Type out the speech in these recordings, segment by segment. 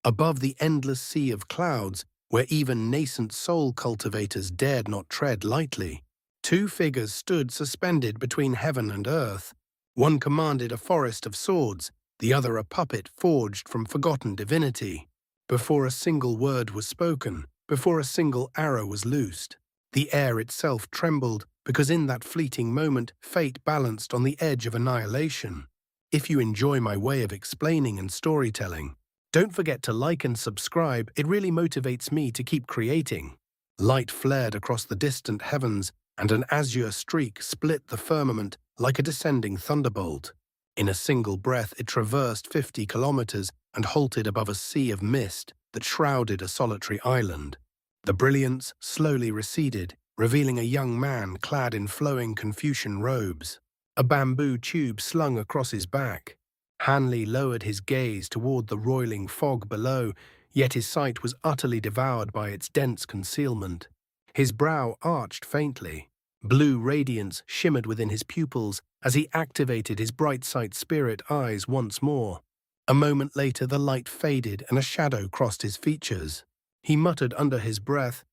Above the endless sea of clouds, where even nascent soul cultivators dared not tread lightly, two figures stood suspended between heaven and earth. One commanded a forest of swords, the other a puppet forged from forgotten divinity. Before a single word was spoken, before a single arrow was loosed, the air itself trembled, because in that fleeting moment fate balanced on the edge of annihilation. If you enjoy my way of explaining and storytelling, don't forget to like and subscribe. It really motivates me to keep creating. Light flared across the distant heavens, and an azure streak split the firmament like a descending thunderbolt. In a single breath, it traversed 50 kilometers and halted above a sea of mist that shrouded a solitary island. The brilliance slowly receded, revealing a young man clad in flowing Confucian robes, a bamboo tube slung across his back. Hanli lowered his gaze toward the roiling fog below, yet his sight was utterly devoured by its dense concealment. His brow arched faintly. Blue radiance shimmered within his pupils as he activated his bright sight spirit eyes once more. A moment later, the light faded and a shadow crossed his features. He muttered under his breath,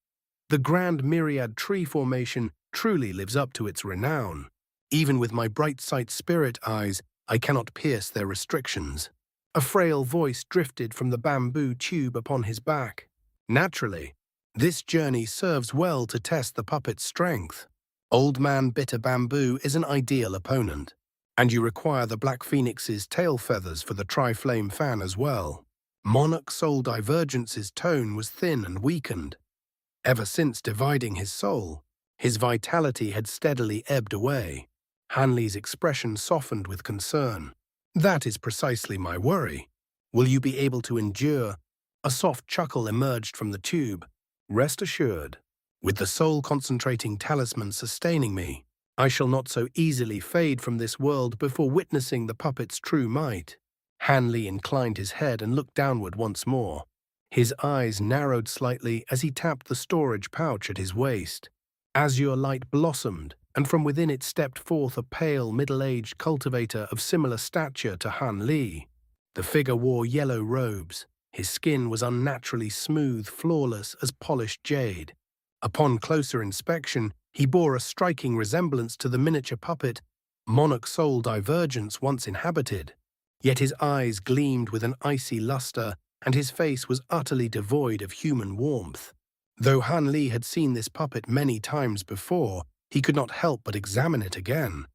"The grand myriad tree formation truly lives up to its renown. Even with my bright sight spirit eyes, I cannot pierce their restrictions." A frail voice drifted from the bamboo tube upon his back. "Naturally, this journey serves well to test the puppet's strength. Old Man Bitter Bamboo is an ideal opponent, and you require the Black Phoenix's tail feathers for the Tri-Flame fan as well." Monarch Soul Divergence's tone was thin and weakened. Ever since dividing his soul, his vitality had steadily ebbed away. Hanli's expression softened with concern. "That is precisely my worry. Will you be able to endure?" A soft chuckle emerged from the tube. "Rest assured, with the soul-concentrating talisman sustaining me, I shall not so easily fade from this world before witnessing the puppet's true might." Hanli inclined his head and looked downward once more. His eyes narrowed slightly as he tapped the storage pouch at his waist. Azure light blossomed, and from within it stepped forth a pale, middle-aged cultivator of similar stature to Hanli. The figure wore yellow robes. His skin was unnaturally smooth, flawless as polished jade. Upon closer inspection, he bore a striking resemblance to the miniature puppet Monarch Soul Divergence once inhabited. Yet his eyes gleamed with an icy luster, and his face was utterly devoid of human warmth. Though Hanli had seen this puppet many times before, he could not help but examine it again.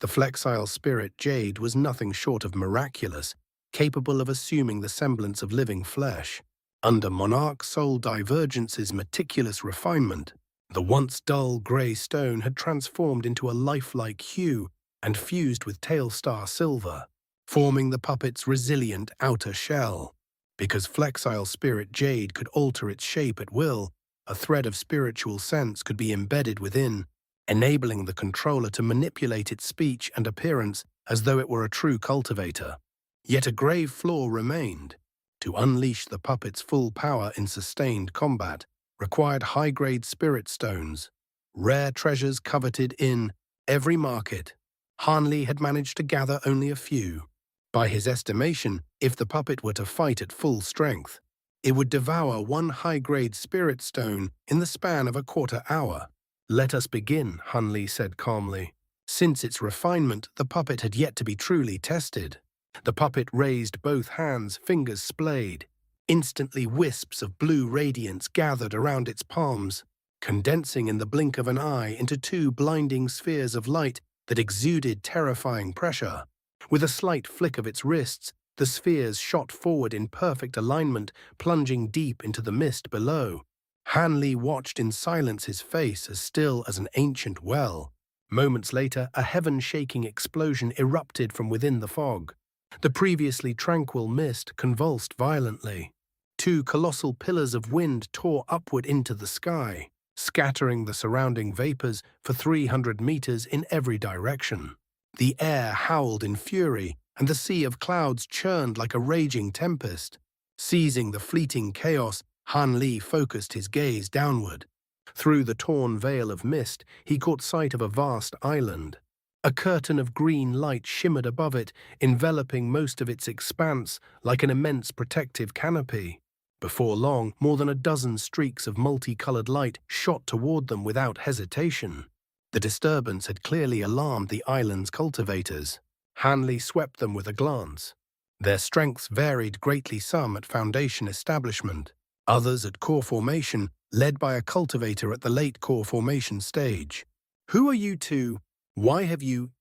The flexile spirit jade was nothing short of miraculous, capable of assuming the semblance of living flesh. Under Monarch Soul Divergence's meticulous refinement, the once dull grey stone had transformed into a lifelike hue and fused with tailstar silver, forming the puppet's resilient outer shell. Because flexile spirit jade could alter its shape at will, a thread of spiritual sense could be embedded within, enabling the controller to manipulate its speech and appearance as though it were a true cultivator. Yet a grave flaw remained. To unleash the puppet's full power in sustained combat required high-grade spirit stones, rare treasures coveted in every market. Hanli had managed to gather only a few. By his estimation, if the puppet were to fight at full strength, it would devour one high-grade spirit stone in the span of a quarter hour. "Let us begin," Hanli said calmly. Since its refinement, the puppet had yet to be truly tested. The puppet raised both hands, fingers splayed. Instantly, wisps of blue radiance gathered around its palms, condensing in the blink of an eye into two blinding spheres of light that exuded terrifying pressure. With a slight flick of its wrists, the spheres shot forward in perfect alignment, plunging deep into the mist below. Hanli watched in silence, his face as still as an ancient well. Moments later, a heaven-shaking explosion erupted from within the fog. The previously tranquil mist convulsed violently. Two colossal pillars of wind tore upward into the sky, scattering the surrounding vapors for 300 meters in every direction. The air howled in fury, and the sea of clouds churned like a raging tempest. Seizing the fleeting chaos, Hanli focused his gaze downward. Through the torn veil of mist, he caught sight of a vast island. A curtain of green light shimmered above it, enveloping most of its expanse like an immense protective canopy. Before long, more than a dozen streaks of multicolored light shot toward them without hesitation. The disturbance had clearly alarmed the island's cultivators. Hanley swept them with a glance. Their strengths varied greatly, some at foundation establishment, others at core formation, led by a cultivator at the late core formation stage. Who are you two? Why have you,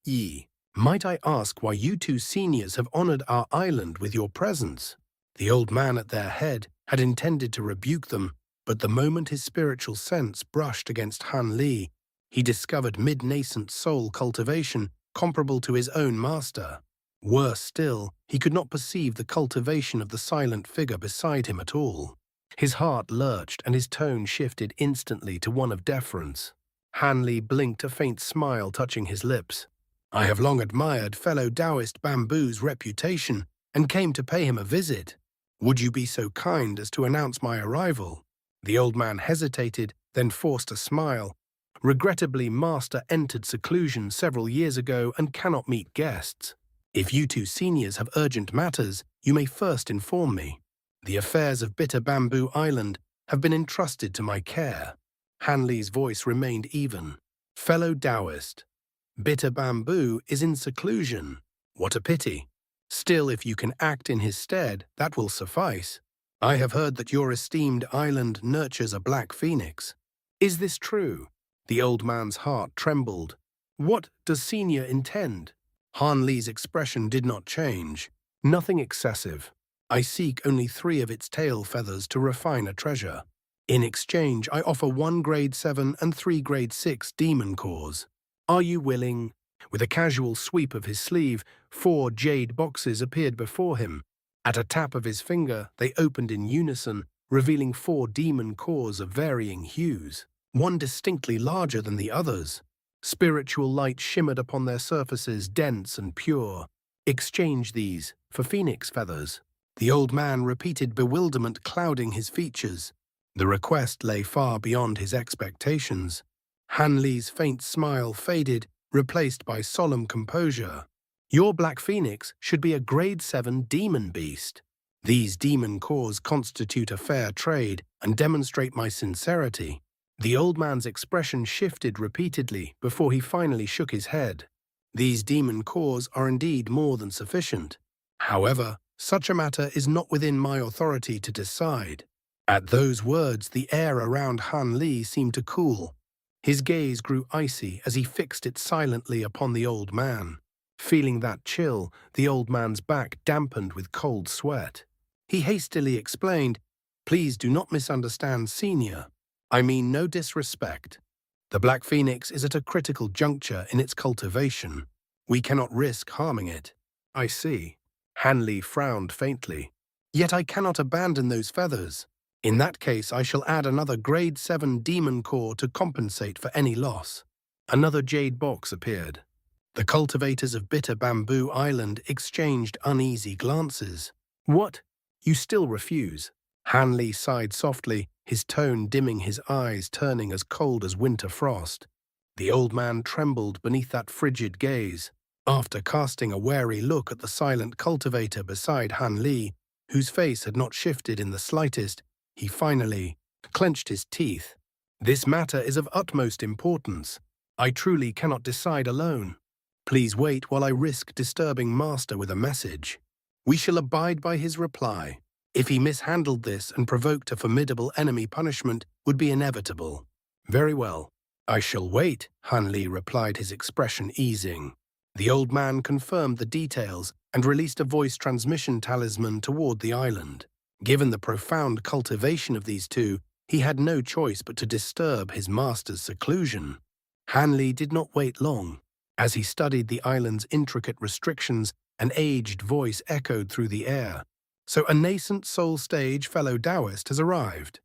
Might I ask why you two seniors have honored our island with your presence? The old man at their head had intended to rebuke them, but the moment his spiritual sense brushed against Han Li, he discovered mid-nascent soul cultivation comparable to his own master. Worse still, he could not perceive the cultivation of the silent figure beside him at all. His heart lurched and his tone shifted instantly to one of deference. Han Li blinked, a faint smile touching his lips. I have long admired fellow Taoist Bamboo's reputation and came to pay him a visit. Would you be so kind as to announce my arrival? The old man hesitated, then forced a smile. Regrettably, Master entered seclusion several years ago and cannot meet guests. If you two seniors have urgent matters, you may first inform me. The affairs of Bitter Bamboo Island have been entrusted to my care. Han Li's voice remained even. Fellow Taoist, Bitter Bamboo is in seclusion. What a pity. Still, if you can act in his stead, that will suffice. I have heard that your esteemed island nurtures a black phoenix. Is this true? The old man's heart trembled. What does Senior intend? Han Li's expression did not change. Nothing excessive. I seek only 3 of its tail feathers to refine a treasure. In exchange, I offer 1 grade 7 and 3 grade 6 demon cores. Are you willing? With a casual sweep of his sleeve, 4 jade boxes appeared before him. At a tap of his finger, they opened in unison, revealing 4 demon cores of varying hues, one distinctly larger than the others. Spiritual light shimmered upon their surfaces, dense and pure. Exchange these for phoenix feathers. The old man repeated, bewilderment clouding his features. The request lay far beyond his expectations. Han Li's faint smile faded, replaced by solemn composure. Your black phoenix should be a grade 7 demon beast. These demon cores constitute a fair trade and demonstrate my sincerity. The old man's expression shifted repeatedly before he finally shook his head. These demon cores are indeed more than sufficient. However, such a matter is not within my authority to decide. At those words, the air around Han Li seemed to cool. His gaze grew icy as he fixed it silently upon the old man. Feeling that chill, the old man's back dampened with cold sweat. He hastily explained, Please do not misunderstand, Senior. I mean no disrespect. The Black Phoenix is at a critical juncture in its cultivation. We cannot risk harming it. I see. Han Li frowned faintly. Yet I cannot abandon those feathers. In that case, I shall add another grade 7 demon core to compensate for any loss. Another jade box appeared. The cultivators of Bitter Bamboo Island exchanged uneasy glances. What? You still refuse? Han Li sighed softly, his tone dimming, his eyes turning as cold as winter frost. The old man trembled beneath that frigid gaze. After casting a wary look at the silent cultivator beside Han Li, whose face had not shifted in the slightest, he finally clenched his teeth. This matter is of utmost importance. I truly cannot decide alone. Please wait while I risk disturbing Master with a message. We shall abide by his reply. If he mishandled this and provoked a formidable enemy, punishment would be inevitable. Very well. I shall wait, Han Li replied, his expression easing. The old man confirmed the details and released a voice transmission talisman toward the island. Given the profound cultivation of these two, he had no choice but to disturb his master's seclusion. Han Li did not wait long. As he studied the island's intricate restrictions, an aged voice echoed through the air. So a nascent soul stage fellow Taoist has arrived.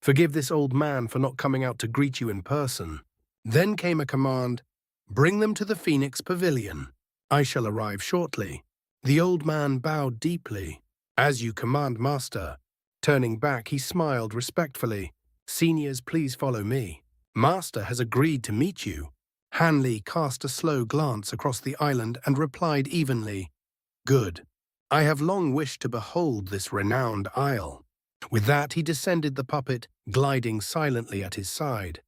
Forgive this old man for not coming out to greet you in person. Then came a command, bring them to the Phoenix Pavilion. I shall arrive shortly. The old man bowed deeply. As you command, Master. Turning back, he smiled respectfully. Seniors, please follow me. Master has agreed to meet you. Han Li cast a slow glance across the island and replied evenly, Good. I have long wished to behold this renowned isle. With that, he descended the puppet, gliding silently at his side,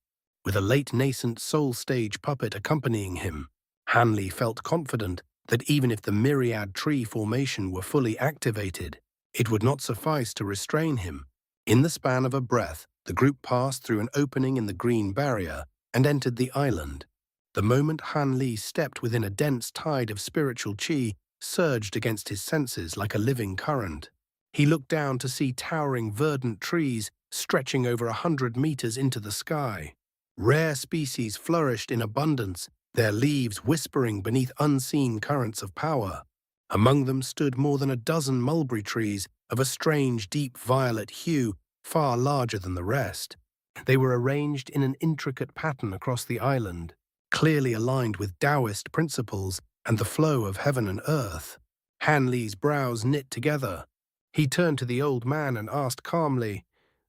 with a late-nascent soul-stage puppet accompanying him. Hanli felt confident that even if the myriad tree formation were fully activated, it would not suffice to restrain him. In the span of a breath, the group passed through an opening in the green barrier and entered the island. The moment Han Li stepped within, a dense tide of spiritual qi surged against his senses like a living current. He looked down to see towering verdant trees stretching over 100 meters into the sky. Rare species flourished in abundance, their leaves whispering beneath unseen currents of power. Among them stood more than a dozen mulberry trees of a strange deep violet hue, far larger than the rest. They were arranged in an intricate pattern across the island, clearly aligned with Taoist principles and the flow of heaven and earth. Han Li's brows knit together. He turned to the old man and asked calmly,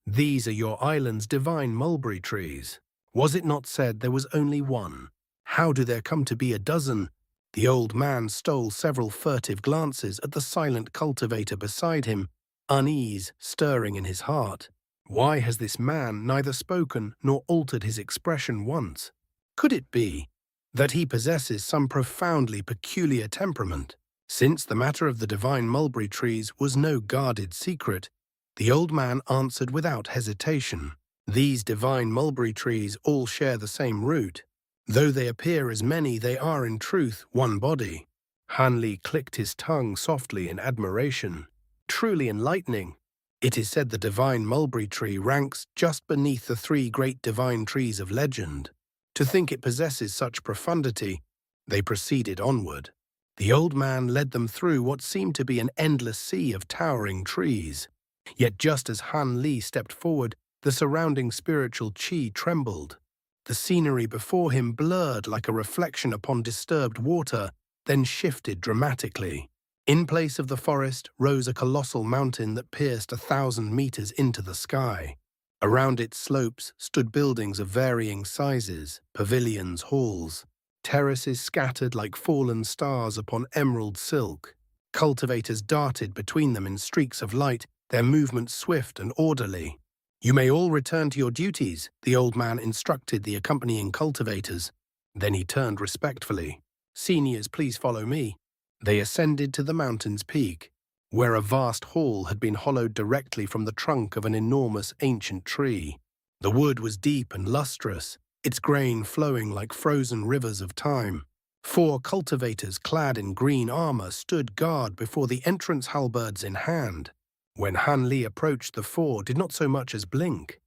"These are your island's divine mulberry trees. Was it not said there was only one? How do there come to be a dozen?" The old man stole several furtive glances at the silent cultivator beside him, unease stirring in his heart. Why has this man neither spoken nor altered his expression once? Could it be that he possesses some profoundly peculiar temperament? Since the matter of the divine mulberry trees was no guarded secret, the old man answered without hesitation. These divine mulberry trees all share the same root. Though they appear as many, they are in truth one body. Han Li clicked his tongue softly in admiration. Truly enlightening. It is said the divine mulberry tree ranks just beneath the three great divine trees of legend. To think it possesses such profundity. They proceeded onward. The old man led them through what seemed to be an endless sea of towering trees. Yet just as Han Li stepped forward, the surrounding spiritual qi trembled. The scenery before him blurred like a reflection upon disturbed water, then shifted dramatically. In place of the forest rose a colossal mountain that pierced 1,000 meters into the sky. Around its slopes stood buildings of varying sizes, pavilions, halls, terraces scattered like fallen stars upon emerald silk. Cultivators darted between them in streaks of light, their movements swift and orderly. "You may all return to your duties," the old man instructed the accompanying cultivators. Then he turned respectfully. "Seniors, please follow me." They ascended to the mountain's peak, where a vast hall had been hollowed directly from the trunk of an enormous ancient tree. The wood was deep and lustrous, its grain flowing like frozen rivers of time. 4 cultivators clad in green armor stood guard before the entrance, halberds in hand. When Han Li approached, the 4 did not so much as blink.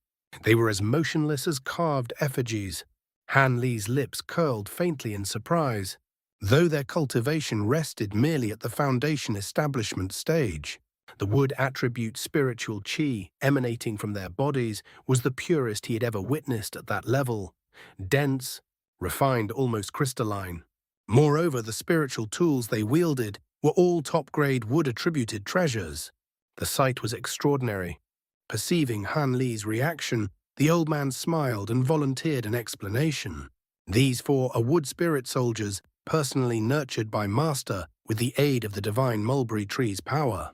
They were as motionless as carved effigies. Han Li's lips curled faintly in surprise, though their cultivation rested merely at the foundation establishment stage. The wood attribute spiritual qi emanating from their bodies was the purest he had ever witnessed at that level, dense, refined, almost crystalline. Moreover, the spiritual tools they wielded were all top-grade wood-attributed treasures. The sight was extraordinary. Perceiving Han Li's reaction, the old man smiled and volunteered an explanation. "These 4 are wood spirit soldiers, personally nurtured by Master with the aid of the divine mulberry tree's power.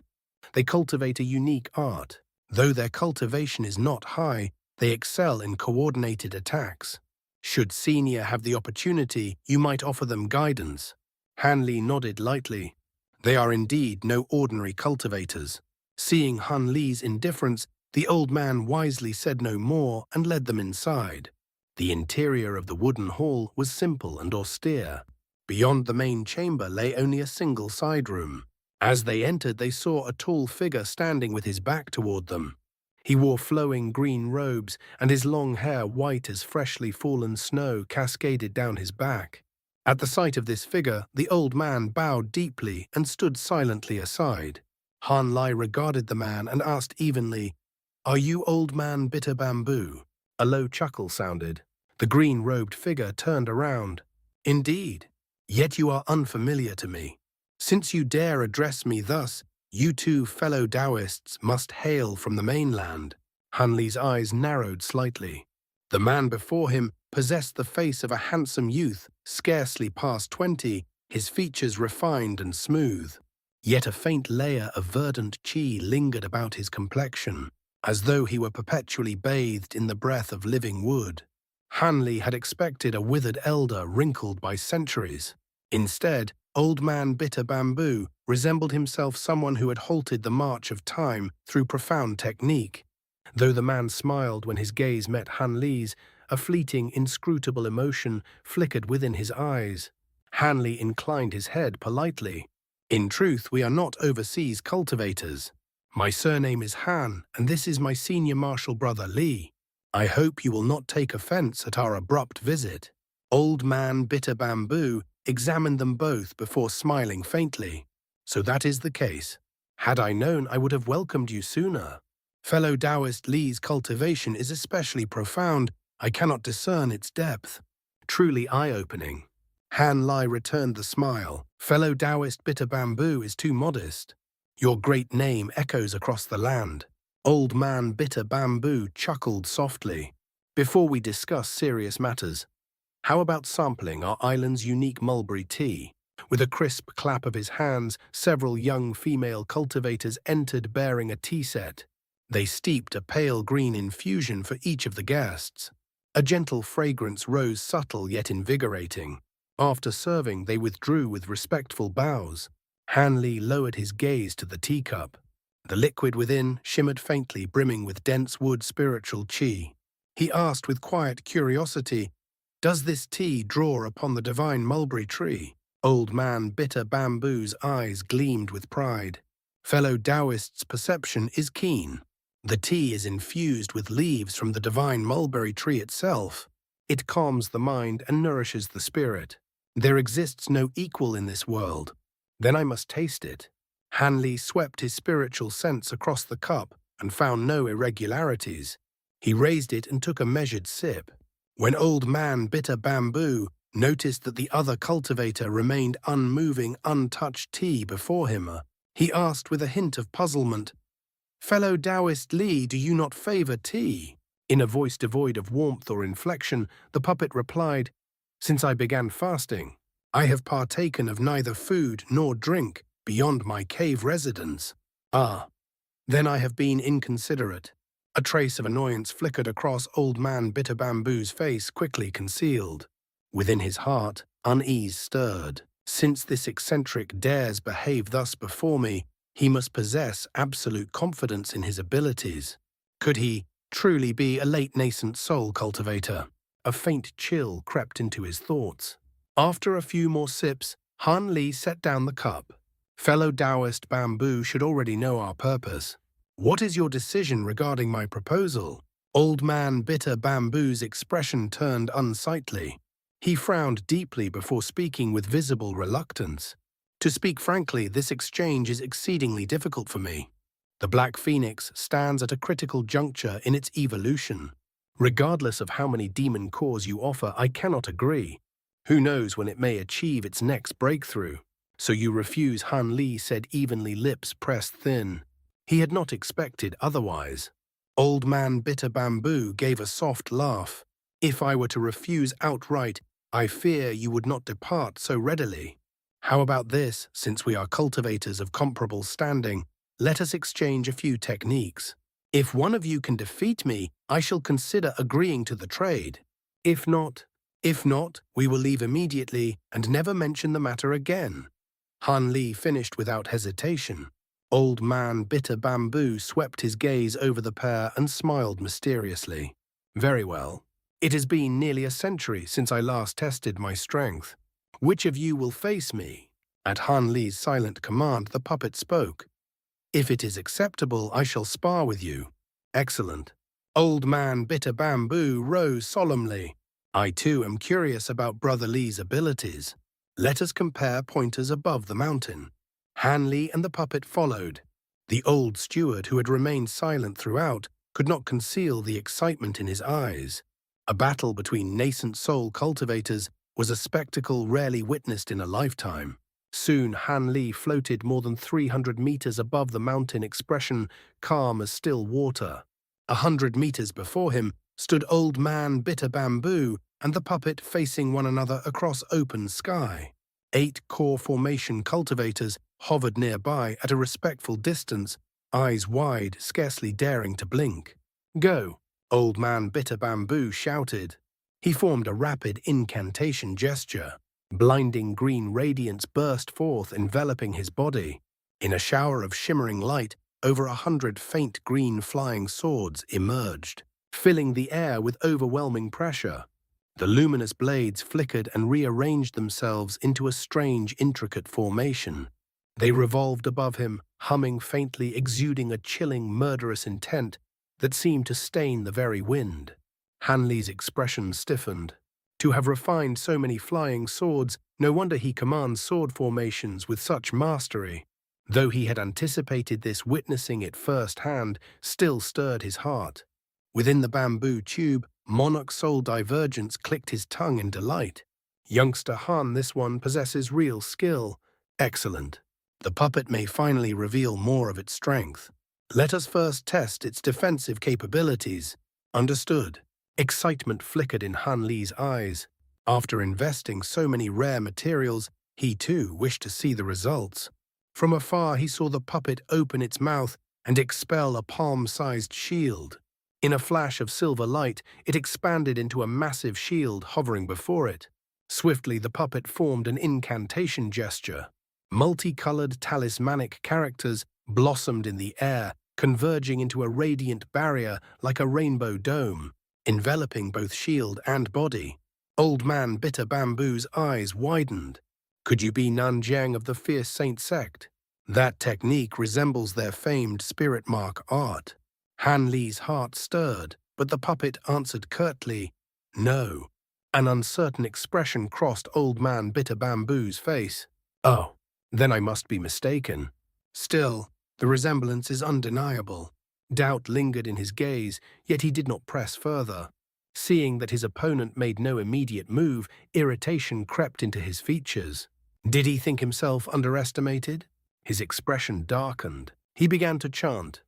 They cultivate a unique art. Though their cultivation is not high, they excel in coordinated attacks. Should Senior have the opportunity, you might offer them guidance." Han Li nodded lightly. "They are indeed no ordinary cultivators." Seeing Han Li's indifference, the old man wisely said no more and led them inside. The interior of the wooden hall was simple and austere. Beyond the main chamber lay only a single side room. As they entered, they saw a tall figure standing with his back toward them. He wore flowing green robes, and his long hair, white as freshly fallen snow, cascaded down his back. At the sight of this figure, the old man bowed deeply and stood silently aside. Han Li regarded the man and asked evenly, "Are you old man Bitter Bamboo?" A low chuckle sounded. The green-robed figure turned around. "Indeed. Yet you are unfamiliar to me. Since you dare address me thus, you 2 fellow Taoists must hail from the mainland." Han Li's eyes narrowed slightly. The man before him possessed the face of a handsome youth, scarcely past 20, his features refined and smooth. Yet a faint layer of verdant qi lingered about his complexion. as though he were perpetually bathed in the breath of living wood. Han Li had expected a withered elder wrinkled by centuries. Instead, Old Man Bitter Bamboo resembled himself someone who had halted the march of time through profound technique. Though the man smiled when his gaze met Han Li's, a fleeting, inscrutable emotion flickered within his eyes. Han Li inclined his head politely. "In truth, we are not overseas cultivators. My surname is Han, and this is my senior martial brother Li. I hope you will not take offense at our abrupt visit." Old Man Bitter Bamboo examined them both before smiling faintly. "So that is the case. Had I known, I would have welcomed you sooner. Fellow Taoist Li's cultivation is especially profound. I cannot discern its depth. Truly eye-opening." Han Li returned the smile. "Fellow Taoist Bitter Bamboo is too modest. Your great name echoes across the land." Old Man Bitter Bamboo chuckled softly. "Before we discuss serious matters, how about sampling our island's unique mulberry tea?" With a crisp clap of his hands, several young female cultivators entered bearing a tea set. They steeped a pale green infusion for each of the guests. A gentle fragrance rose, subtle yet invigorating. After serving, they withdrew with respectful bows. Han Li lowered his gaze to the teacup. The liquid within shimmered faintly, brimming with dense wood spiritual qi. He asked with quiet curiosity, "Does this tea draw upon the divine mulberry tree?" Old Man Bitter Bamboo's eyes gleamed with pride. "Fellow Taoist's perception is keen. The tea is infused with leaves from the divine mulberry tree itself. It calms the mind and nourishes the spirit. There exists no equal in this world. Then I must taste it." Han Li swept his spiritual sense across the cup and found no irregularities. He raised it and took a measured sip. When Old Man Bitter Bamboo noticed that the other cultivator remained unmoving, untouched tea before him, he asked with a hint of puzzlement, "Fellow Taoist Li, do you not favor tea?" In a voice devoid of warmth or inflection, the puppet replied, "Since I began fasting, I have partaken of neither food nor drink beyond my cave residence." "Ah, then I have been inconsiderate." A trace of annoyance flickered across Old Man Bitter Bamboo's face, quickly concealed. Within his heart, unease stirred. Since this eccentric dares behave thus before me, he must possess absolute confidence in his abilities. Could he truly be a late-nascent soul cultivator? A faint chill crept into his thoughts. After a few more sips, Han Li set down the cup. "Fellow Taoist Bamboo should already know our purpose. What is your decision regarding my proposal?" Old Man Bitter Bamboo's expression turned unsightly. He frowned deeply before speaking with visible reluctance. "To speak frankly, this exchange is exceedingly difficult for me. The Black Phoenix stands at a critical juncture in its evolution. Regardless of how many demon cores you offer, I cannot agree. Who knows when it may achieve its next breakthrough?" "So you refuse?" Han Li said evenly, lips pressed thin. He had not expected otherwise. Old Man Bitter Bamboo gave a soft laugh. "If I were to refuse outright, I fear you would not depart so readily. How about this? Since we are cultivators of comparable standing, let us exchange a few techniques. If one of you can defeat me, I shall consider agreeing to the trade. If not, we will leave immediately and never mention the matter again." Han Li finished without hesitation. Old Man Bitter Bamboo swept his gaze over the pair and smiled mysteriously. "Very well. It has been nearly a century since I last tested my strength. Which of you will face me?" At Han Li's silent command, the puppet spoke. "If it is acceptable, I shall spar with you." "Excellent." Old Man Bitter Bamboo rose solemnly. "I too am curious about Brother Li's abilities. Let us compare pointers above the mountain." Han Li and the puppet followed. The old steward, who had remained silent throughout, could not conceal the excitement in his eyes. A battle between nascent soul cultivators was a spectacle rarely witnessed in a lifetime. Soon Han Li floated more than 300 meters above the mountain, expression calm as still water. 100 meters before him stood Old Man Bitter Bamboo and the puppet, facing one another across open sky. 8 core formation cultivators hovered nearby at a respectful distance, eyes wide, scarcely daring to blink. "Go!" Old Man Bitter Bamboo shouted. He formed a rapid incantation gesture. Blinding green radiance burst forth, enveloping his body. In a shower of shimmering light, over 100 faint green flying swords emerged, filling the air with overwhelming pressure. The luminous blades flickered and rearranged themselves into a strange, intricate formation. They revolved above him, humming faintly, exuding a chilling, murderous intent that seemed to stain the very wind. Hanli's expression stiffened. To have refined so many flying swords, no wonder he commands sword formations with such mastery. Though he had anticipated this, witnessing it firsthand still stirred his heart. Within the bamboo tube, Monarch Soul Divergence clicked his tongue in delight. "Youngster Han, this one possesses real skill. Excellent. The puppet may finally reveal more of its strength. Let us first test its defensive capabilities." "Understood." Excitement flickered in Han Li's eyes. After investing so many rare materials, he too wished to see the results. From afar, he saw the puppet open its mouth and expel a palm-sized shield. In a flash of silver light, it expanded into a massive shield hovering before it. Swiftly, the puppet formed an incantation gesture. Multicolored talismanic characters blossomed in the air, converging into a radiant barrier like a rainbow dome, enveloping both shield and body. Old Man Bitter Bamboo's eyes widened. "Could you be Nanjiang of the Fierce Saint sect? That technique resembles their famed spirit mark art." Han Li's heart stirred, but the puppet answered curtly, "No." An uncertain expression crossed Old Man Bitter Bamboo's face. "Oh, then I must be mistaken." Still, the resemblance is undeniable. Doubt lingered in his gaze, yet he did not press further. Seeing that his opponent made no immediate move, irritation crept into his features. Did he think himself underestimated? His expression darkened. He began to chant.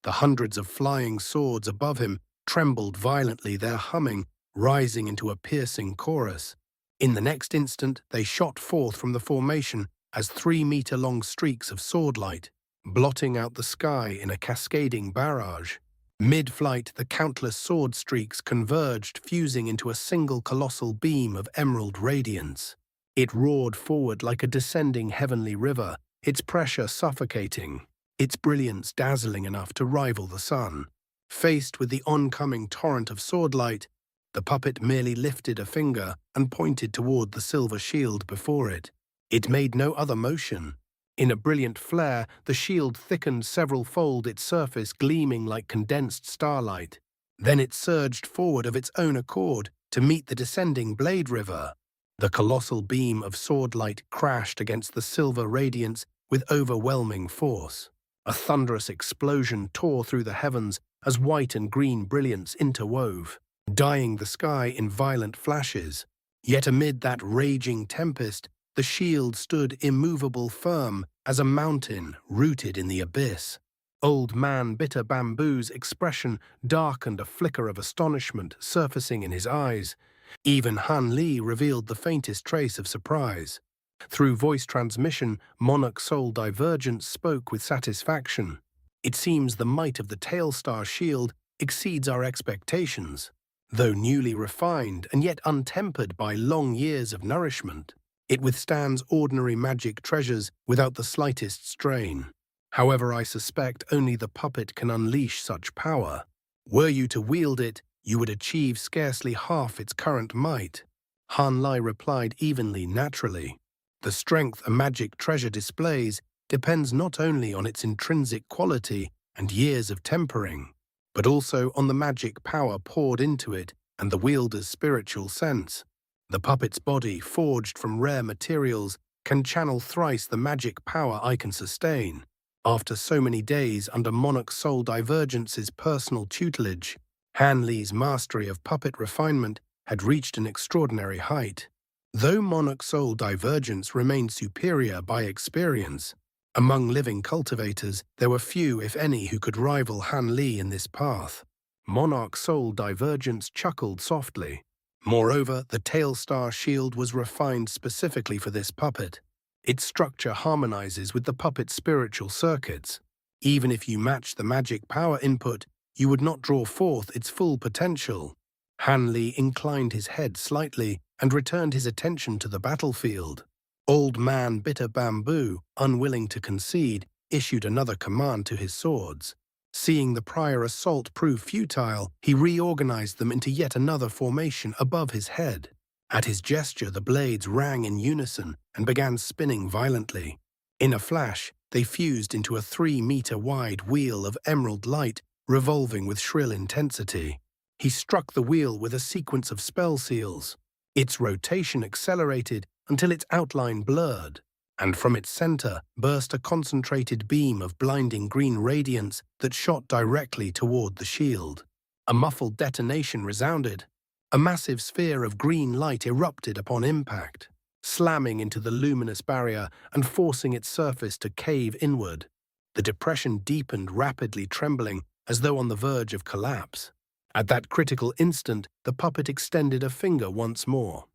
The hundreds of flying swords above him trembled violently, their humming rising into a piercing chorus. In the next instant, they shot forth from the formation as 3-meter-long streaks of swordlight, blotting out the sky in a cascading barrage. Mid-flight, the countless sword streaks converged, fusing into a single colossal beam of emerald radiance. It roared forward like a descending heavenly river, its pressure suffocating, its brilliance dazzling enough to rival the sun. Faced with the oncoming torrent of swordlight, the puppet merely lifted a finger and pointed toward the silver shield before it. It made no other motion. In a brilliant flare, the shield thickened several-fold, its surface gleaming like condensed starlight. Then it surged forward of its own accord to meet the descending blade river. The colossal beam of swordlight crashed against the silver radiance with overwhelming force. A thunderous explosion tore through the heavens as white and green brilliance interwove, dyeing the sky in violent flashes. Yet amid that raging tempest, the shield stood immovable, firm as a mountain rooted in the abyss. Old Man Bitter Bamboo's expression darkened, a flicker of astonishment surfacing in his eyes. Even Han Li revealed the faintest trace of surprise. Through voice transmission, Monarch Soul Divergence spoke with satisfaction. "It seems the might of the Tailstar shield exceeds our expectations. Though newly refined and yet untempered by long years of nourishment, it withstands ordinary magic treasures without the slightest strain. However, I suspect only the puppet can unleash such power. Were you to wield it, you would achieve scarcely half its current might." Han Li replied evenly, naturally. The strength a magic treasure displays depends not only on its intrinsic quality and years of tempering, but also on the magic power poured into it and the wielder's spiritual sense. The puppet's body, forged from rare materials, can channel thrice the magic power I can sustain. After so many days under Monarch Soul Divergence's personal tutelage, Han Li's mastery of puppet refinement had reached an extraordinary height. Though Monarch Soul Divergence remained superior by experience, among living cultivators there were few, if any, who could rival Han Li in this path. Monarch Soul Divergence chuckled softly. Moreover, the Tailstar shield was refined specifically for this puppet. Its structure harmonizes with the puppet's spiritual circuits. Even if you matched the magic power input, you would not draw forth its full potential. Han Li inclined his head slightly and returned his attention to the battlefield. Old Man Bitter Bamboo, unwilling to concede, issued another command to his swords. Seeing the prior assault prove futile, he reorganized them into yet another formation above his head. At his gesture, the blades rang in unison and began spinning violently. In a flash, they fused into a 3-meter-wide wheel of emerald light, revolving with shrill intensity. He struck the wheel with a sequence of spell seals. Its rotation accelerated until its outline blurred, and from its center burst a concentrated beam of blinding green radiance that shot directly toward the shield. A muffled detonation resounded. A massive sphere of green light erupted upon impact, slamming into the luminous barrier and forcing its surface to cave inward. The depression deepened, rapidly trembling as though on the verge of collapse. At that critical instant, the puppet extended a finger once more.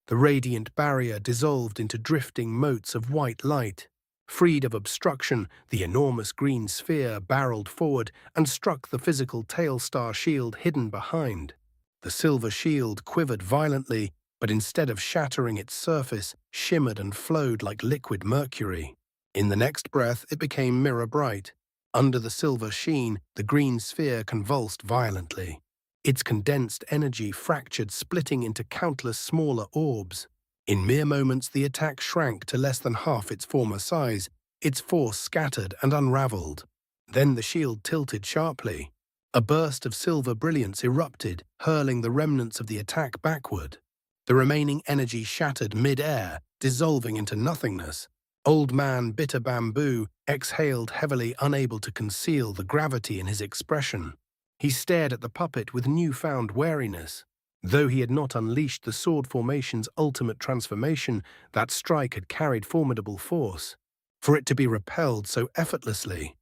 The radiant barrier dissolved into drifting motes of white light. Freed of obstruction, the enormous green sphere barreled forward and struck the physical tail-star shield hidden behind. The silver shield quivered violently, but instead of shattering its surface, shimmered and flowed like liquid mercury. In the next breath, it became mirror-bright. Under the silver sheen, the green sphere convulsed violently. Its condensed energy fractured, splitting into countless smaller orbs. In mere moments, the attack shrank to less than half its former size, its force scattered and unraveled. Then the shield tilted sharply. A burst of silver brilliance erupted, hurling the remnants of the attack backward. The remaining energy shattered mid-air, dissolving into nothingness. Old Man Bitter Bamboo exhaled heavily, unable to conceal the gravity in his expression. He stared at the puppet with newfound wariness. Though he had not unleashed the sword formation's ultimate transformation, that strike had carried formidable force. For it to be repelled so effortlessly,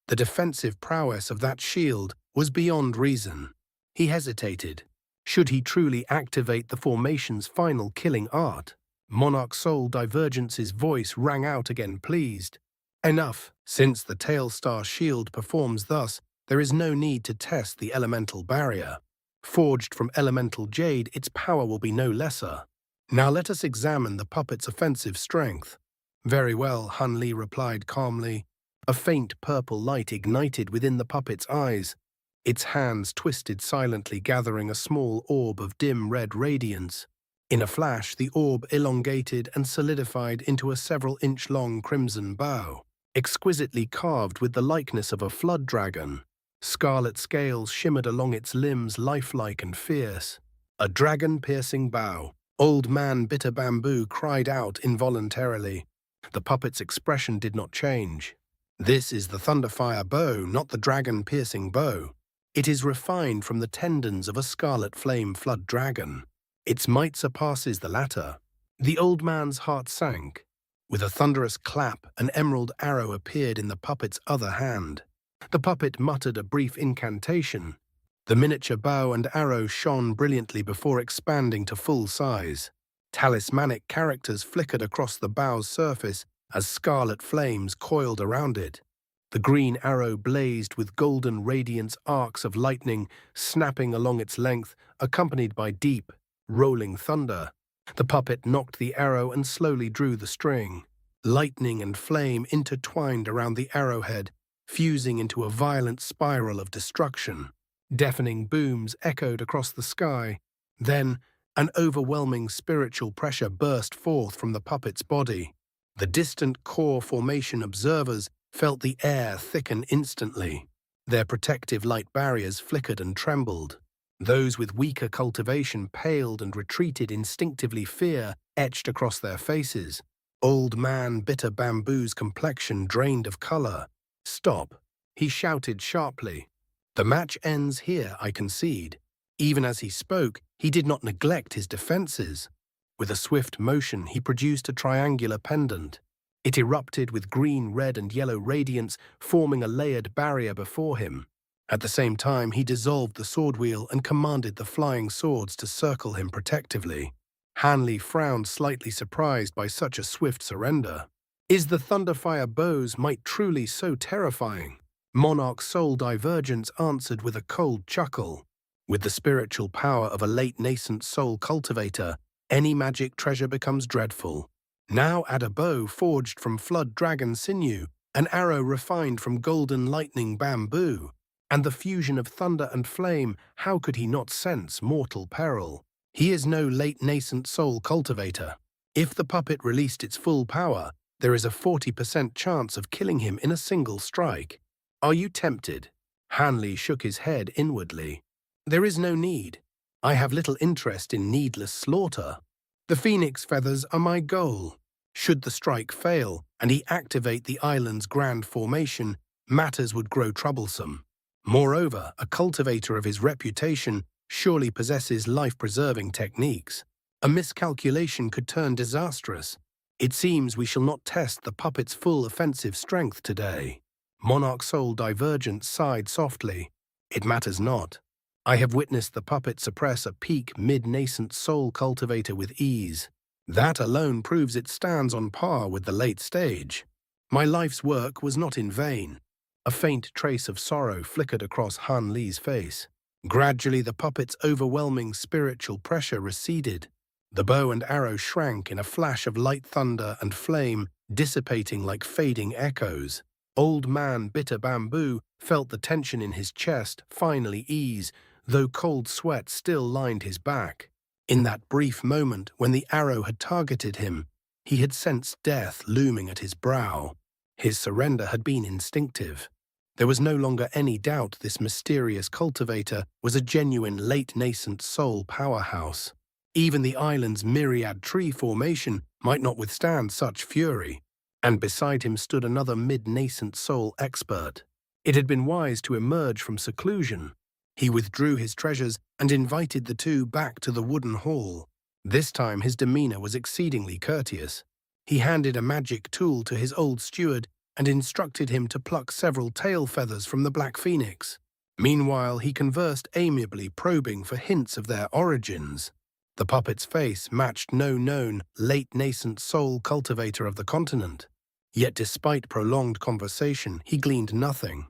the defensive prowess of that shield was beyond reason. He hesitated. Should he truly activate the formation's final killing art? Monarch Soul Divergence's voice rang out again, pleased. Enough. Since the Tailstar shield performs thus, there is no need to test the elemental barrier. Forged from elemental jade, its power will be no lesser. Now let us examine the puppet's offensive strength. Very well, Han Li replied calmly. A faint purple light ignited within the puppet's eyes. Its hands twisted silently, gathering a small orb of dim red radiance. In a flash, the orb elongated and solidified into a several-inch-long crimson bow, exquisitely carved with the likeness of a flood dragon. Scarlet scales shimmered along its limbs, lifelike and fierce. A dragon-piercing bow. Old Man Bitter Bamboo cried out involuntarily. The puppet's expression did not change. This is the Thunderfire bow, not the dragon-piercing bow. It is refined from the tendons of a scarlet flame flood dragon. Its might surpasses the latter. The old man's heart sank. With a thunderous clap, an emerald arrow appeared in the puppet's other hand. The puppet muttered a brief incantation. The miniature bow and arrow shone brilliantly before expanding to full size. Talismanic characters flickered across the bow's surface as scarlet flames coiled around it. The green arrow blazed with golden radiance, arcs of lightning snapping along its length, accompanied by deep, rolling thunder. The puppet knocked the arrow and slowly drew the string. Lightning and flame intertwined around the arrowhead, fusing into a violent spiral of destruction. Deafening booms echoed across the sky. Then, an overwhelming spiritual pressure burst forth from the puppet's body. The distant core formation observers felt the air thicken instantly. Their protective light barriers flickered and trembled. Those with weaker cultivation paled and retreated instinctively, fear etched across their faces. Old Man Bitter Bamboo's complexion drained of color. "Stop," he shouted sharply. "The match ends here, I concede." Even as he spoke, he did not neglect his defenses. With a swift motion, he produced a triangular pendant. It erupted with green, red, and yellow radiance, forming a layered barrier before him. At the same time, he dissolved the sword wheel and commanded the flying swords to circle him protectively. Han Li frowned, slightly surprised by such a swift surrender. Is the Thunderfire bow's might truly so terrifying? Monarch's soul divergence answered with a cold chuckle. With the spiritual power of a late-nascent soul cultivator, any magic treasure becomes dreadful. Now add a bow forged from flood dragon sinew, an arrow refined from golden lightning bamboo, and the fusion of thunder and flame, how could he not sense mortal peril? He is no late-nascent soul cultivator. If the puppet released its full power, there is a 40% chance of killing him in a single strike. Are you tempted? Hanli shook his head inwardly. There is no need. I have little interest in needless slaughter. The phoenix feathers are my goal. Should the strike fail, and he activate the island's grand formation, matters would grow troublesome. Moreover, a cultivator of his reputation surely possesses life-preserving techniques. A miscalculation could turn disastrous. It seems we shall not test the puppet's full offensive strength today. Monarch's soul divergent sighed softly. It matters not. I have witnessed the puppet suppress a peak mid-nascent soul cultivator with ease. That alone proves it stands on par with the late stage. My life's work was not in vain. A faint trace of sorrow flickered across Han Li's face. Gradually, the puppet's overwhelming spiritual pressure receded. The bow and arrow shrank in a flash of light thunder and flame, dissipating like fading echoes. Old Man Bitter Bamboo felt the tension in his chest finally ease, though cold sweat still lined his back. In that brief moment when the arrow had targeted him, he had sensed death looming at his brow. His surrender had been instinctive. There was no longer any doubt this mysterious cultivator was a genuine late-nascent soul powerhouse. Even the island's myriad tree formation might not withstand such fury, and beside him stood another mid-nascent soul expert. It had been wise to emerge from seclusion. He withdrew his treasures and invited the two back to the wooden hall. This time his demeanor was exceedingly courteous. He handed a magic tool to his old steward and instructed him to pluck several tail feathers from the black phoenix. Meanwhile, he conversed amiably, probing for hints of their origins. The puppet's face matched no known, late-nascent soul cultivator of the continent. Yet despite prolonged conversation, he gleaned nothing.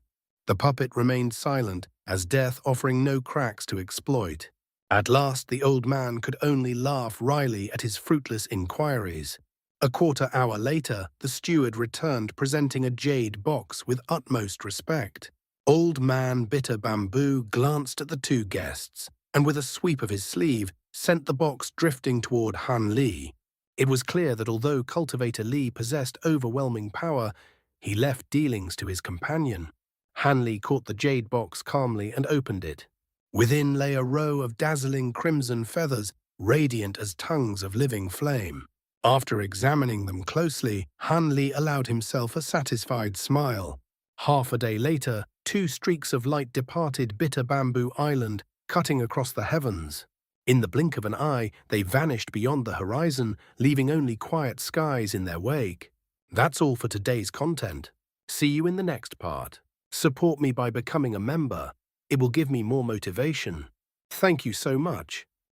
The puppet remained silent, as death offering no cracks to exploit. At last, the old man could only laugh wryly at his fruitless inquiries. A quarter-hour later, the steward returned presenting a jade box with utmost respect. Old Man Bitter Bamboo glanced at the two guests, and with a sweep of his sleeve, sent the box drifting toward Han Li. It was clear that although Cultivator Li possessed overwhelming power, he left dealings to his companion. Han Li caught the jade box calmly and opened it. Within lay a row of dazzling crimson feathers, radiant as tongues of living flame. After examining them closely, Han Li allowed himself a satisfied smile. Half a day later, two streaks of light departed Bitter Bamboo Island, cutting across the heavens. In the blink of an eye, they vanished beyond the horizon, leaving only quiet skies in their wake. That's all for today's content. See you in the next part. Support me by becoming a member. It will give me more motivation. Thank you so much.